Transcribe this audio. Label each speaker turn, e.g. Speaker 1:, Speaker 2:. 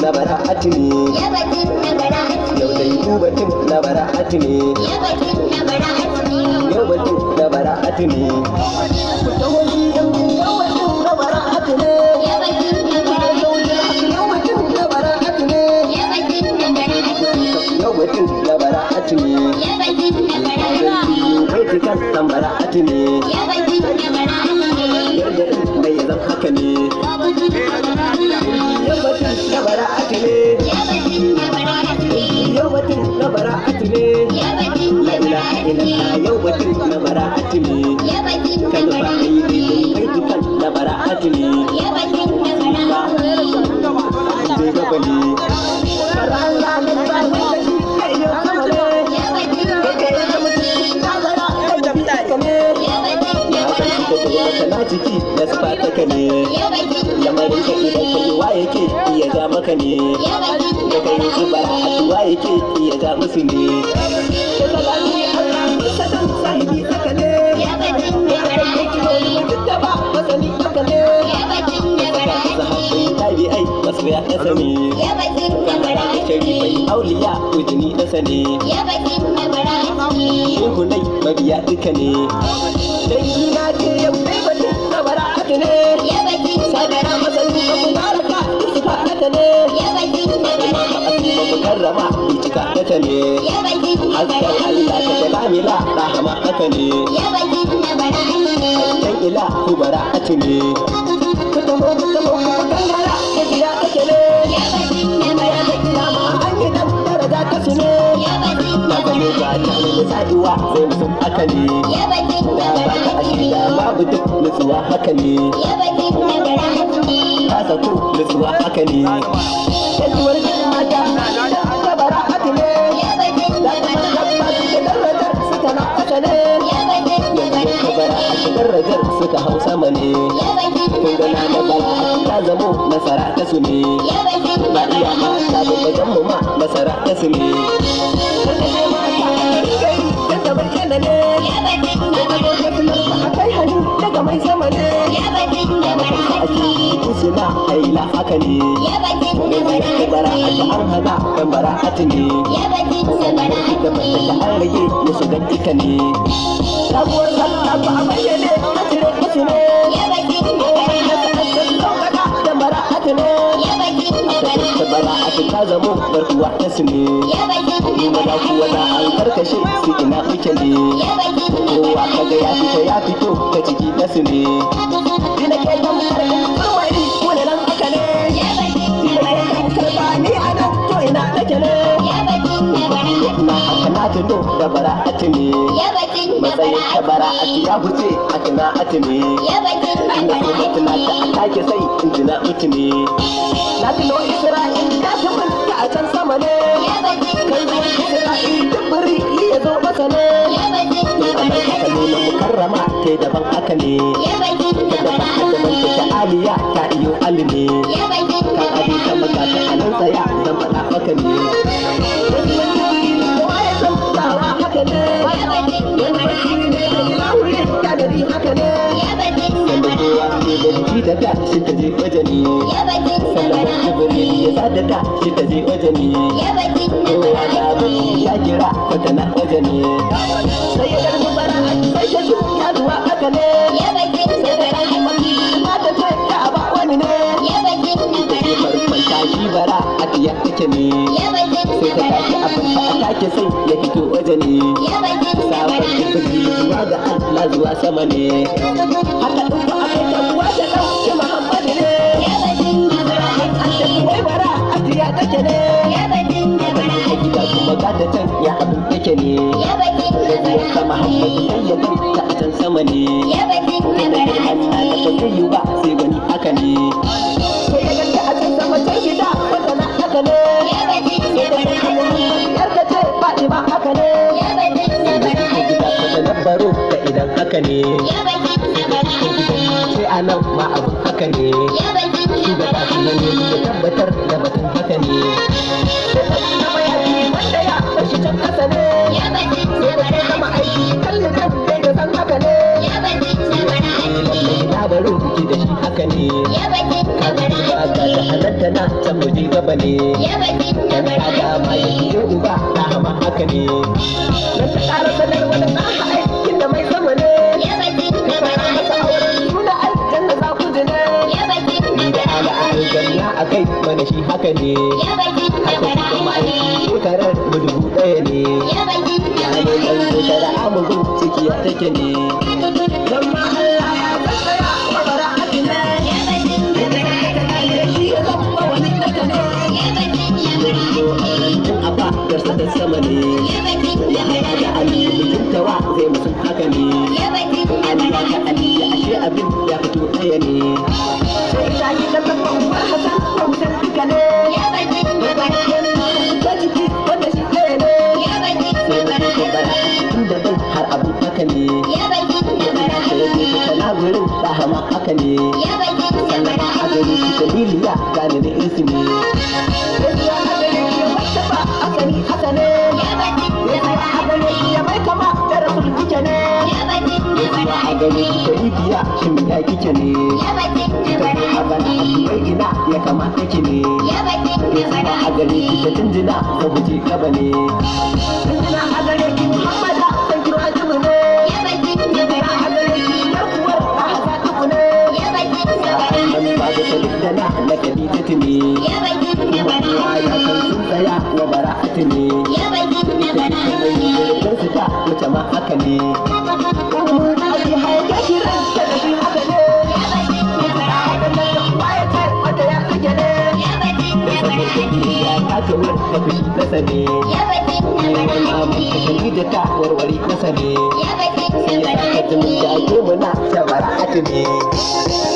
Speaker 1: na bara'atu ne, yau da yi batun na bara'atu ne, yau batun na bara'atu ne, ku taho gidan yau batun na bara'atu ne, yau batun na bara'atu ne, yau batun na bara'atu ne, kai cikin san bara'atu ne, yadda mai zan haka ne, yau batun na bara'atu ne, yau batun na bara'atu ne, la ilaha illallah yau batun na bara'atu ne, kan fa ayi kai cikin na bara'atu ne, je gaba ne, karan ranar ba kai kai ne sama ne, kai ya zama cikin nazara da fita ne, na jiki da sifata ka ne, lamarin ka idan ka yi wa yake iya ja maka ne, da kai yi zubara a tuwa yake iya ja musu ne, da zalani Allah isa dan sahibi haka ne, ya kai yake wani mutum da ba masani haka ne, da sahabbin tabi'ai masu ya kasa ne, kamara da sharifai auliya ujini dasa ne, shehunai mabiya duka ne, dangi na ce yau dai batun na bara'atu ne, sadara mazallu ka mubaraka isuka haka ne, ma'asima mukarrama icika haka ne, hasken Allah ta jalamila rahama haka ne, dan ila ku bara'atu ne, ku taho ku kangara da gida kake ne, aya da kiyama an yi dan daraja kasu ne, na gano ba ta ne sa'iwa sai mutum haka ne, da ba ka ashe da babu duk nutsuwa haka ne, ka saku nutsuwa haka ne, yanzuwar mata ta bara'atu ne, da kuma dabba su ke darajar su ta na haka ne, yanzu ka bara'atu darajar su ta hau sama ne, kun gana da bara'atu ta zamo nasara ta su ne, ba iya ma ta babbajen mu ma nasara ta su ne, wanda ne mata kai yadda bayyana ne, akai hannu daga mai sama ne, ake suna haila haka ne, da bara'atu an hana dan bara'atu ne, da mace da an rage musu gantika ne, sabuwar sallah ba a bayyane a cire kashi ne, da bara'atu ne, ta bara'atu ta zamo barkuwa ta su ne, nuna da kuwa da an karkashe su ina kuke ne, kowa kaga ya fito ta ciki ta su ne, ina ke kan karɓi kurwari wani nan haka ne, ina ke kan karɓa ni a nan to ina nake ne, na haka na tuno da bara'atu ne, matsayin ta bara'atu ya huce a tuna'atu ne, ina kuma tunata a take sai in tuna mutu ne, na tuno Isra'il ta tumin ta a can sama ne, kai zuwa Isra'il dubbari iya zo masa ne, haka nuna mukarrama ta daban haka ne, ta daban ta aliya ta iyo ali ne, kan abin ta maka ta anan tsaya zan faɗa maka ne, kowa ya san tsawa haka ne, wani baki ne da ilahuri ta gari haka ne, sanda kowa ke da jiki da ta shi ta je waje ne, sanda ban jibirin ya sada ta shi ta je waje ne, kowa da abin ya kira ta tana waje ne, sai ya garbi bara sai ta su ya zuwa haka ne, sai da rage maki ma ta ce ta ba wani ne, da ke farkon tashi bara a tiya take ne, sai ta tashi abin ta a take sai ya fito waje ne, sabon jibiri zuwa ga Allah zuwa sama ne, haka ɗin ba a kai kuwa da ɗauki Muhammadu ne, an tafi wai bara a tiya take ne, a gida kuma gata can ya abin take ne, da zuwa sama Muhammadu sai ya ganta a can sama ne, da girman na da ba zai yi ba sai wani haka ne, sai ya ganta a can sama can gida wata na haka ne, sai da kai hannun yarka ce Fatima haka ne, sai da kai gida wata na baro da idan haka ne, sai a nan ma abu haka ne, shi da ba su nan ne ya tabbatar da batun haka ne, sai ya wanda ya bashi can kasa ne, sai da kai kama aiki kalli nan dai da san haka ne, lallai na baro kuki da shi haka ne, ka ga ba ga ta halatta na can muji gaba ne kan kaga ma ya biyo uba rahama haka ne nan ta ƙara sanar wani ɗan aikin da mai sama ne kana masa auren suna aljanna za ku ji ne ni da ala aljanna a kai mana shi haka ne haka kuma aiki shekarar mu 1000 ne ya ne ɗan shekara amurin ciki ya take ne don ma Allah ya tsaya mabara haka ne Abba garsa da sama ne ya haɗa da Ali mutuntawa zai musu haka ne Ali ya ka Ali ya ashe abin ya fito ɗaya ne sai ta yi da babban Hassan ko mutum duka ne ta jiki wanda shi ɗaya ne sai mutum ko bara inda ɗin har abin haka ne sai ya ce ta gurin rahama haka ne sannan a gari su daliliya gane da irsu ne gani sharifiya shin ya kike ne ita ne a bana a tuwai ina ya kamata ki ne ita a gani kike jinjina ko buji gaba ne jinjina a gani ki muhammada san kiro a jimu ne jinjina a gani ki yarkuwar a hasa tuku ne an ba da salik da na kadita tuni kuma kowa ya san sun tsaya wa bara'atu ne ita ce mai yi su ta wuce ma haka ne kawar da fushi nasa ne wani abu ka kalli da ta warware nasa ne sai ya saka jimin da ake muna ta bara'atu ne